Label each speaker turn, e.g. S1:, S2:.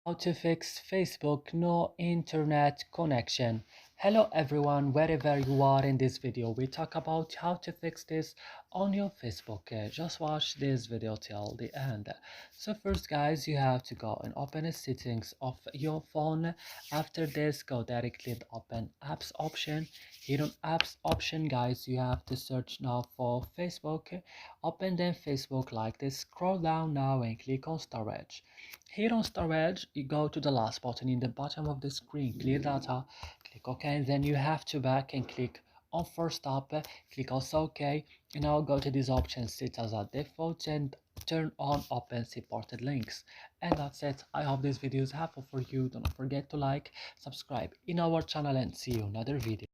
S1: How to fix Facebook no internet connection. Hello everyone, wherever you are. In this video we talk about how to fix this on your Facebook. Just watch this video till the end. So first guys, you have to go and open the settings of your phone. After this, go directly to open apps option. Here on apps option guys, you have to search now for Facebook. Open then Facebook like this, scroll down now and click on storage. Here on storage, you go to the last button in the bottom of the screen, clear data, click OK, and then you have to back and click on first stop, click also OK, and now go to this option, set as a default and turn on open supported links. And that's it. I hope this video is helpful for you. Don't forget to like, subscribe in our channel and see you in another video.